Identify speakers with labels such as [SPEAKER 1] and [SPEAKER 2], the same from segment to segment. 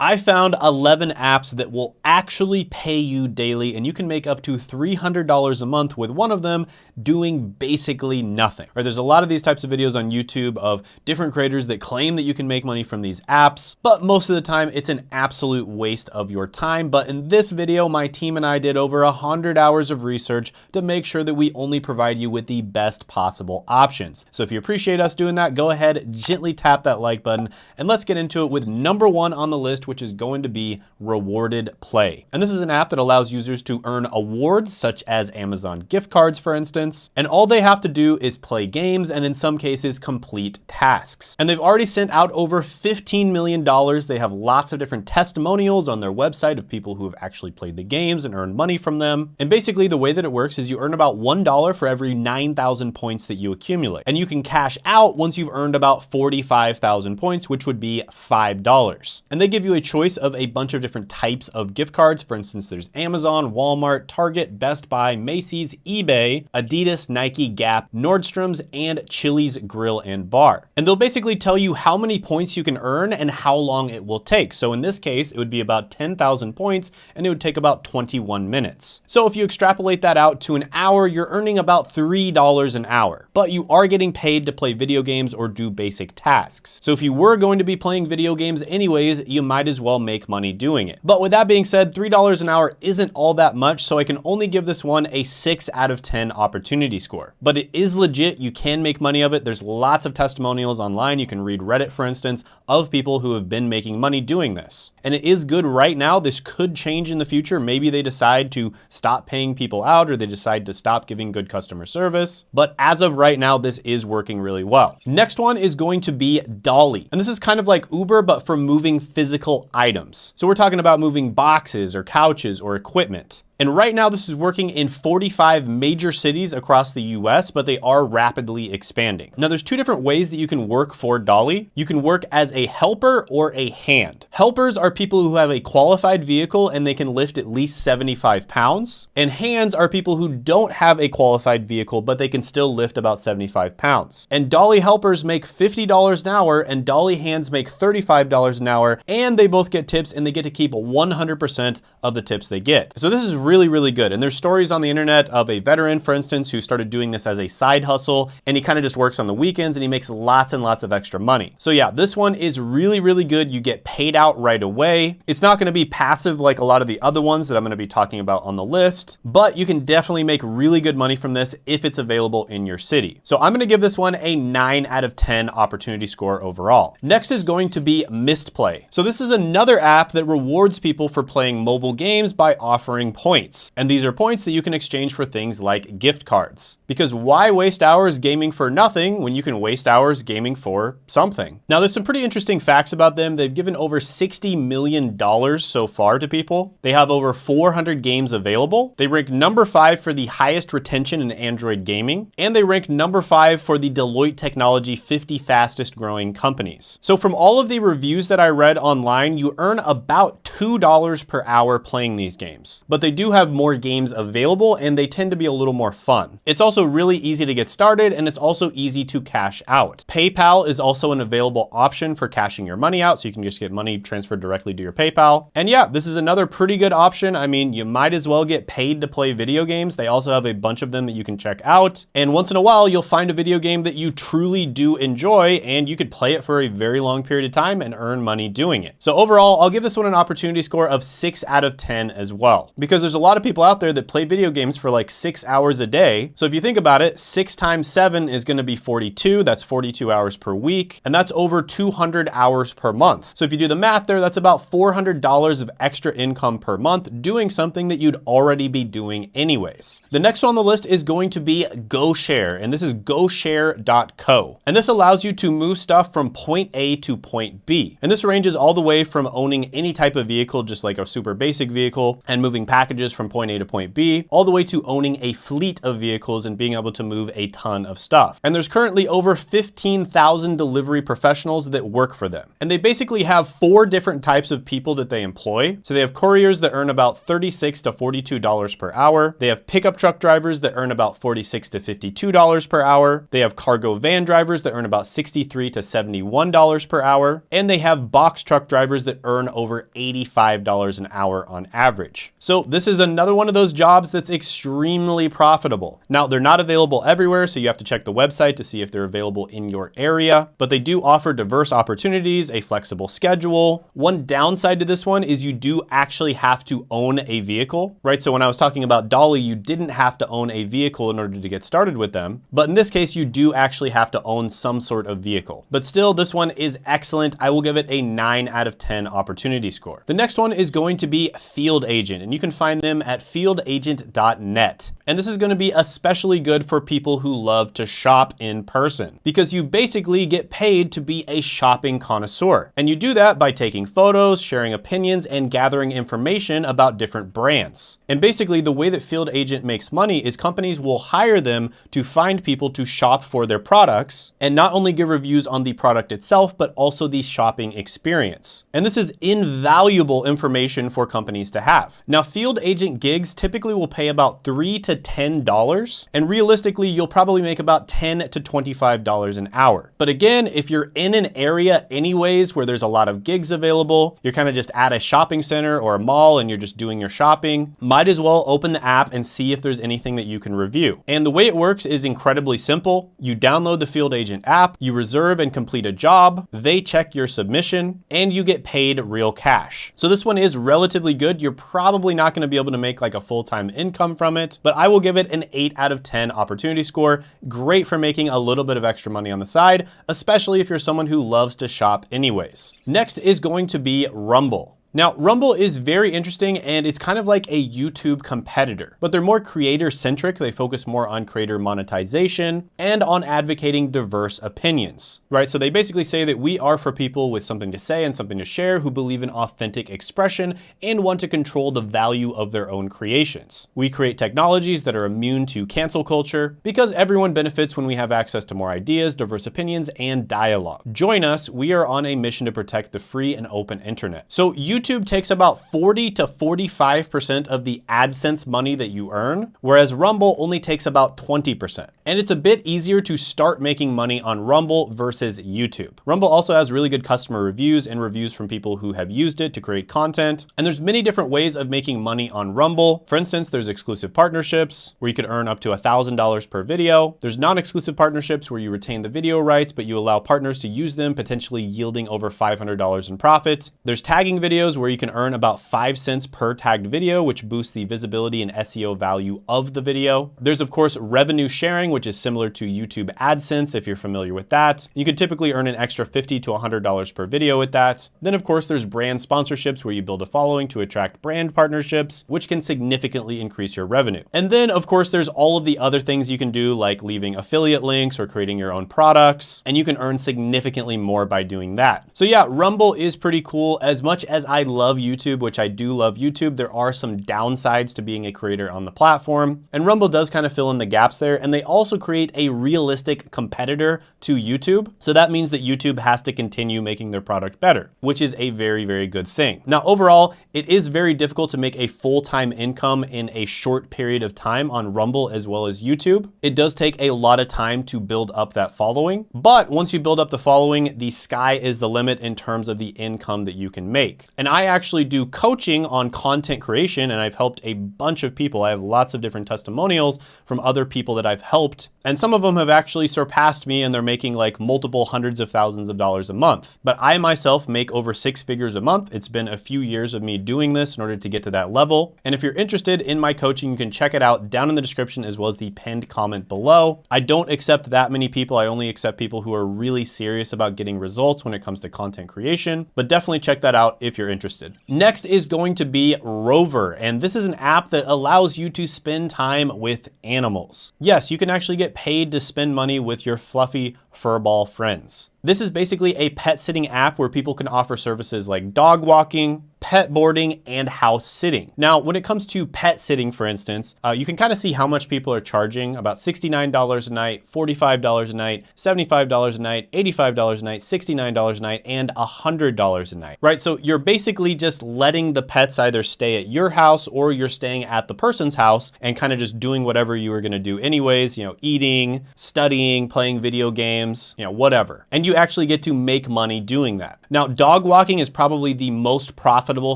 [SPEAKER 1] I found 11 apps that will actually pay you daily, and you can make up to $300 a month with one of them doing basically nothing. Right, there's a lot of these types of videos on YouTube of different creators that claim that you can make money from these apps, but most of the time it's an absolute waste of your time. But in this video, my team and I did over 100 hours of research to make sure that we only provide you with the best possible options. So if you appreciate us doing that, go ahead, gently tap that like button, and let's get into it with number one on the list, which is going to be Rewarded Play. And this is an app that allows users to earn awards such as Amazon gift cards, for instance, and all they have to do is play games and in some cases complete tasks. And they've already sent out over $15 million. They have lots of different testimonials on their website of people who have actually played the games and earned money from them. And basically the way that it works is you earn about $1 for every 9,000 points that you accumulate. And you can cash out once you've earned about 45,000 points, which would be $5. And they give you a choice of a bunch of different types of gift cards. For instance, there's Amazon, Walmart, Target, Best Buy, Macy's, eBay, Adidas, Nike, Gap, Nordstrom's, and Chili's Grill and Bar. And they'll basically tell you how many points you can earn and how long it will take. So in this case, it would be about 10,000 points and it would take about 21 minutes. So if you extrapolate that out to an hour, you're earning about $3 an hour, but you are getting paid to play video games or do basic tasks. So if you were going to be playing video games anyways, you might as well make money doing it. But with that being said, $3 an hour isn't all that much, so I can only give this one a 6 out of 10 opportunity score. But it is legit, you can make money of it. There's lots of testimonials online. You can read Reddit, for instance, of people who have been making money doing this. And it is good right now. This could change in the future. Maybe they decide to stop paying people out or they decide to stop giving good customer service. But as of right now, this is working really well. Next one is going to be Dolly. And this is kind of like Uber, but for moving physical items. So we're talking about moving boxes or couches or equipment. And right now this is working in 45 major cities across the US, but they are rapidly expanding. Now there's two different ways that you can work for Dolly. You can work as a helper or a hand. Helpers are people who have a qualified vehicle and they can lift at least 75 pounds. And hands are people who don't have a qualified vehicle, but they can still lift about 75 pounds. And Dolly helpers make $50 an hour and Dolly hands make $35 an hour, and they both get tips and they get to keep 100% of the tips they get. So this is really good. And there's stories on the internet of a veteran, for instance, who started doing this as a side hustle, and he kind of just works on the weekends and he makes lots and lots of extra money. So yeah, this one is really good. You get paid out right away. It's not going to be passive like a lot of the other ones that I'm going to be talking about on the list, but you can definitely make really good money from this if it's available in your city. So I'm going to give this one a 9 out of 10 opportunity score overall. Next is going to be Mistplay. So this is another app that rewards people for playing mobile games by offering points. And these are points that you can exchange for things like gift cards. Because why waste hours gaming for nothing when you can waste hours gaming for something? Now there's some pretty interesting facts about them. They've given over $60 million so far to people. They have over 400 games available. They rank number 5 for the highest retention in Android gaming. And they rank number 5 for the Deloitte Technology 50 fastest growing companies. So from all of the reviews that I read online, you earn about $2 per hour playing these games. But they do have more games available and they tend to be a little more fun. It's also really easy to get started and it's also easy to cash out. PayPal is also an available option for cashing your money out, so you can just get money transferred directly to your PayPal. And yeah, this is another pretty good option. I mean, you might as well get paid to play video games. They also have a bunch of them that you can check out. And once in a while, you'll find a video game that you truly do enjoy and you could play it for a very long period of time and earn money doing it. So overall, I'll give this one an opportunity score of 6 out of 10 as well, because there's a lot of people out there that play video games for like 6 hours a day. So if you think about it, 6 times 7 is going to be 42. That's 42 hours per week. And that's over 200 hours per month. So if you do the math there, that's about $400 of extra income per month doing something that you'd already be doing anyways. The next one on the list is going to be GoShare, and this is GoShare.co. And this allows you to move stuff from point A to point B. And this ranges all the way from owning any type of vehicle vehicle, just like a super basic vehicle, and moving packages from point A to point B, all the way to owning a fleet of vehicles and being able to move a ton of stuff. And there's currently over 15,000 delivery professionals that work for them. And they basically have 4 different types of people that they employ. So they have couriers that earn about $36 to $42 per hour. They have pickup truck drivers that earn about $46 to $52 per hour. They have cargo van drivers that earn about $63 to $71 per hour. And they have box truck drivers that earn over $85 an hour on average. So this is another one of those jobs that's extremely profitable. Now, they're not available everywhere, so you have to check the website to see if they're available in your area, but they do offer diverse opportunities, a flexible schedule. One downside to this one is you do actually have to own a vehicle, right? So when I was talking about Dolly, you didn't have to own a vehicle in order to get started with them, but in this case, you do actually have to own some sort of vehicle. But still, this one is excellent. I will give it a 9 out of 10 opportunity score. The next one is going to be Field Agent, and you can find them at fieldagent.net. And this is going to be especially good for people who love to shop in person, because you basically get paid to be a shopping connoisseur. And you do that by taking photos, sharing opinions, and gathering information about different brands. And basically, the way that Field Agent makes money is companies will hire them to find people to shop for their products, and not only give reviews on the product itself, but also the shopping experience. And this is invaluable information for companies to have. Now, Field Agent gigs typically will pay about $3 to $10, and realistically, you'll probably make about $10 to $25 an hour. But again, if you're in an area anyways where there's a lot of gigs available, you're kind of just at a shopping center or a mall and you're just doing your shopping, might as well open the app and see if there's anything that you can review. And the way it works is incredibly simple. You download the Field Agent app, you reserve and complete a job, they check your submission, and you get paid real cash. So this one is relatively good. You're probably not going to be able to make like a full-time income from it, but I will give it an 8 out of 10 opportunity score. Great for making a little bit of extra money on the side, especially if you're someone who loves to shop anyways. Next is going to be Rumble. Now, Rumble is very interesting, and it's kind of like a YouTube competitor, but they're more creator-centric. They focus more on creator monetization and on advocating diverse opinions, right? So they basically say that we are for people with something to say and something to share who believe in authentic expression and want to control the value of their own creations. We create technologies that are immune to cancel culture because everyone benefits when we have access to more ideas, diverse opinions, and dialogue. Join us. We are on a mission to protect the free and open internet. So YouTube takes about 40 to 45% of the AdSense money that you earn, whereas Rumble only takes about 20%. And it's a bit easier to start making money on Rumble versus YouTube. Rumble also has really good customer reviews and reviews from people who have used it to create content. And there's many different ways of making money on Rumble. For instance, there's exclusive partnerships where you could earn up to $1,000 per video. There's non-exclusive partnerships where you retain the video rights, but you allow partners to use them, potentially yielding over $500 in profit. There's tagging videos where you can earn about 5 cents per tagged video, which boosts the visibility and SEO value of the video. There's of course revenue sharing, which is similar to YouTube AdSense if you're familiar with that. You could typically earn an extra $50 to $100 per video with that. Then of course there's brand sponsorships where you build a following to attract brand partnerships, which can significantly increase your revenue. And then of course there's all of the other things you can do, like leaving affiliate links or creating your own products, and you can earn significantly more by doing that. So yeah, Rumble is pretty cool. As much as I love YouTube, which I do love YouTube, there are some downsides to being a creator on the platform, and Rumble does kind of fill in the gaps there. And they also create a realistic competitor to YouTube. So that means that YouTube has to continue making their product better, which is a very, very good thing. Now, overall, it is very difficult to make a full-time income in a short period of time on Rumble as well as YouTube. It does take a lot of time to build up that following, but once you build up the following, the sky is the limit in terms of the income that you can make. And I actually do coaching on content creation, and I've helped a bunch of people. I have lots of different testimonials from other people that I've helped, and some of them have actually surpassed me, and they're making like multiple hundreds of thousands of dollars a month. But I myself make over 6 figures a month. It's been a few years of me doing this in order to get to that level. And if you're interested in my coaching, you can check it out down in the description as well as the pinned comment below. I don't accept that many people. I only accept people who are really serious about getting results when it comes to content creation, but definitely check that out if you're interested. Next is going to be Rover, and this is an app that allows you to spend time with animals. Yes, you can actually get paid to spend money with your fluffy furball friends. This is basically a pet sitting app where people can offer services like dog walking, pet boarding, and house sitting. Now, when it comes to pet sitting, for instance, you can kind of see how much people are charging: about $69 a night, $45 a night, $75 a night, $85 a night, $69 a night, and $100 a night, right? So you're basically just letting the pets either stay at your house or you're staying at the person's house and kind of just doing whatever you were gonna do anyways, you know, eating, studying, playing video games, you know, whatever. And you actually get to make money doing that. Now, dog walking is probably the most profitable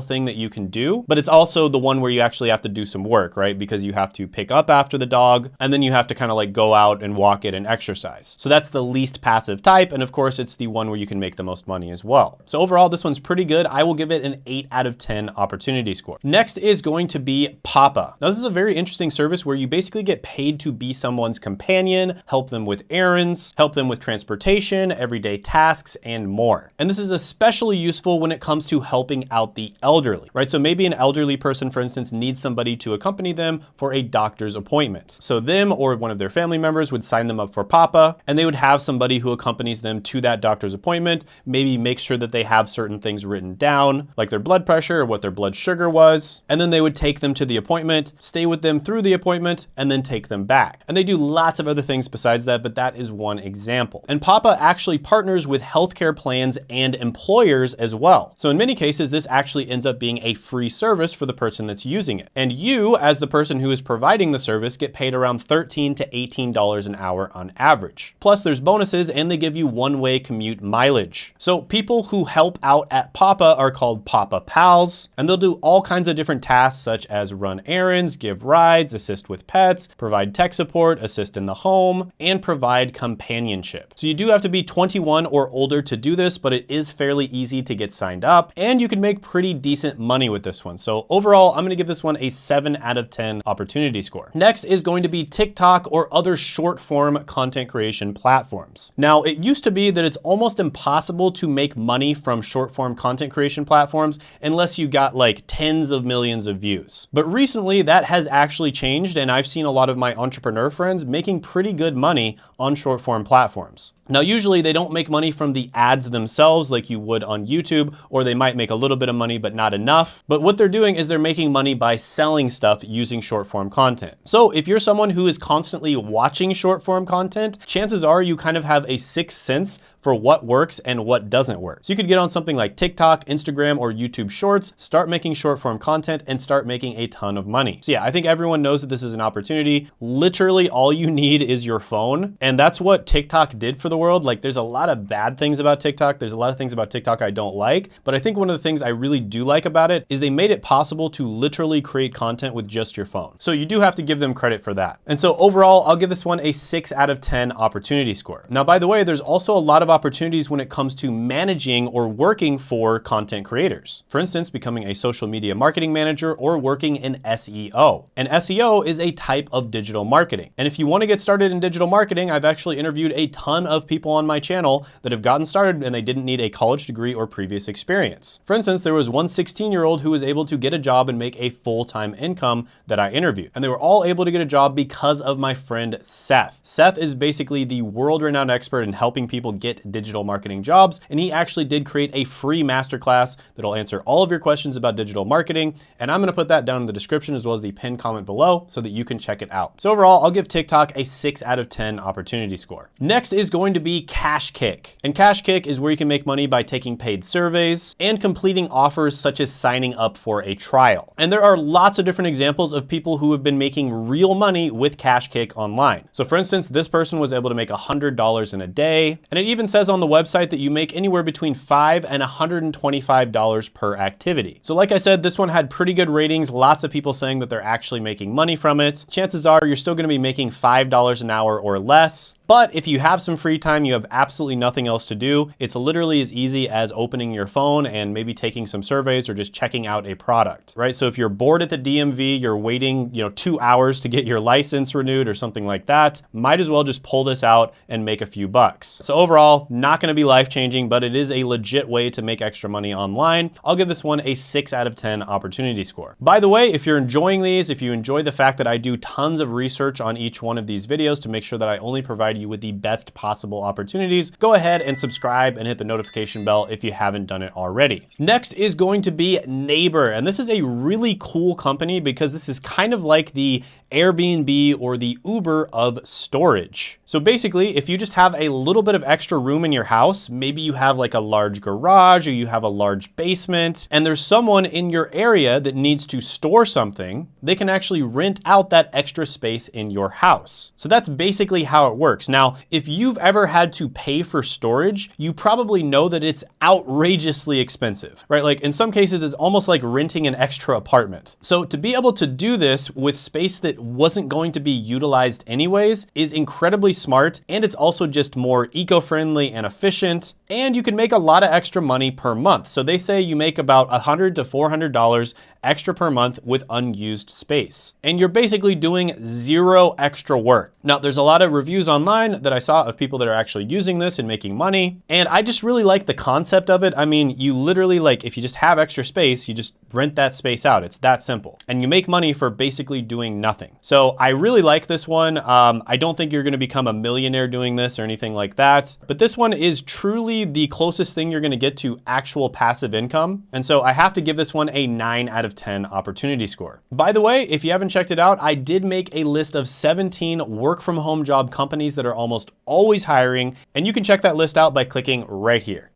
[SPEAKER 1] thing that you can do, but it's also the one where you actually have to do some work, right? Because you have to pick up after the dog and then you have to kind of like go out and walk it and exercise. So that's the least passive type. And of course, it's the one where you can make the most money as well. So overall, this one's pretty good. I will give it an 8 out of 10 opportunity score. Next is going to be Papa. Now, this is a very interesting service where you basically get paid to be someone's companion, help them with errands, help them with transportation, everyday tasks, and more. And this is especially useful when it comes to helping out the elderly, right? So maybe an elderly person, for instance, needs somebody to accompany them for a doctor's appointment. So them or one of their family members would sign them up for Papa, and they would have somebody who accompanies them to that doctor's appointment, maybe make sure that they have certain things written down, like their blood pressure or what their blood sugar was, and then they would take them to the appointment, stay with them through the appointment, and then take them back. And they do lots of other things besides that, but that is one example. And Papa actually partners with healthcare plans and employers as well. So in many cases, this actually ends up being a free service for the person that's using it. And you, as the person who is providing the service, get paid around $13 to $18 an hour on average. Plus there's bonuses and they give you one-way commute mileage. So people who help out at Papa are called Papa Pals, and they'll do all kinds of different tasks such as run errands, give rides, assist with pets, provide tech support, assist in the home, and provide companionship. So you do have to be 21 or older to do this, but it is fairly easy to get signed up, and you can make pretty decent money with this one. So overall, I'm gonna give this one a 7 out of 10 opportunity score. Next is going to be TikTok or other short form content creation platforms. Now, it used to be that it's almost impossible to make money from short form content creation platforms unless you got like tens of millions of views. But recently that has actually changed, and I've seen a lot of my entrepreneur friends making pretty good money on short form platforms. Now, usually they don't make money from the ads themselves like you would on YouTube, or they might make a little bit of money, but not enough. But what they're doing is they're making money by selling stuff using short form content. So if you're someone who is constantly watching short form content, chances are you kind of have a sixth sense for what works and what doesn't work. So you could get on something like TikTok, Instagram, or YouTube Shorts, start making short form content and start making a ton of money. So yeah, I think everyone knows that this is an opportunity. Literally all you need is your phone. And that's what TikTok did for the world. Like, there's a lot of bad things about TikTok. There's a lot of things about TikTok I don't like, but I think one of the things I really do like about it is they made it possible to literally create content with just your phone. So you do have to give them credit for that. And so overall, I'll give this one a 6 out of 10 opportunity score. Now, by the way, there's also a lot of opportunities when it comes to managing or working for content creators. For instance, becoming a social media marketing manager or working in SEO. And SEO is a type of digital marketing. And if you want to get started in digital marketing, I've actually interviewed a ton of people on my channel that have gotten started and they didn't need a college degree or previous experience. For instance, there was one 16-year-old who was able to get a job and make a full-time income that I interviewed. And they were all able to get a job because of my friend Seth. Seth is basically the world-renowned expert in helping people get digital marketing jobs, and he actually did create a free masterclass that'll answer all of your questions about digital marketing, and I'm gonna put that down in the description as well as the pinned comment below so that you can check it out. So overall, I'll give TikTok a 6 out of 10 opportunity score. Next is going to be Cashkick. And Cashkick is where you can make money by taking paid surveys and completing offers such as signing up for a trial. And there are lots of different examples of people who have been making real money with Cashkick online. So for instance, this person was able to make $100 in a day, and it even says on the website that you make anywhere between $5 and $125 per activity. So like I said, this one had pretty good ratings, lots of people saying that they're actually making money from it. Chances are you're still gonna be making $5 an hour or less. But if you have some free time, you have absolutely nothing else to do, it's literally as easy as opening your phone and maybe taking some surveys or just checking out a product, right? So if you're bored at the DMV, you're waiting, 2 hours to get your license renewed or something like that, might as well just pull this out and make a few bucks. So overall, not gonna be life-changing, but it is a legit way to make extra money online. I'll give this one a 6 out of 10 opportunity score. By the way, if you're enjoying these, if you enjoy the fact that I do tons of research on each one of these videos to make sure that I only provide provide you with the best possible opportunities. Go ahead and subscribe and hit the notification bell if you haven't done it already. Next is going to be Neighbor, and this is a really cool company because this is kind of like the Airbnb or the Uber of storage. So basically, if you just have a little bit of extra room in your house, maybe you have like a large garage or you have a large basement, and there's someone in your area that needs to store something, they can actually rent out that extra space in your house. So that's basically how it works. Now, if you've ever had to pay for storage, you probably know that it's outrageously expensive, right? Like in some cases, it's almost like renting an extra apartment. So to be able to do this with space that wasn't going to be utilized anyways is incredibly smart, and it's also just more eco-friendly and efficient, and you can make a lot of extra money per month. So they say you make about $100 to $400 extra per month with unused space, and you're basically doing zero extra work. Now, there's a lot of reviews online that I saw of people that are actually using this and making money, and I just really like the concept of it. I mean, you literally, like, if you just have extra space, you just rent that space out. It's that simple, and you make money for basically doing nothing. So I really like this one. I don't think you're gonna become a millionaire doing this or anything like that, but this one is truly the closest thing you're gonna get to actual passive income, and so I have to give this one a 9 out of 10 opportunity score. By the way, if you haven't checked it out, I did make a list of 17 work from home job companies that are almost always hiring, and you can check that list out by clicking right here.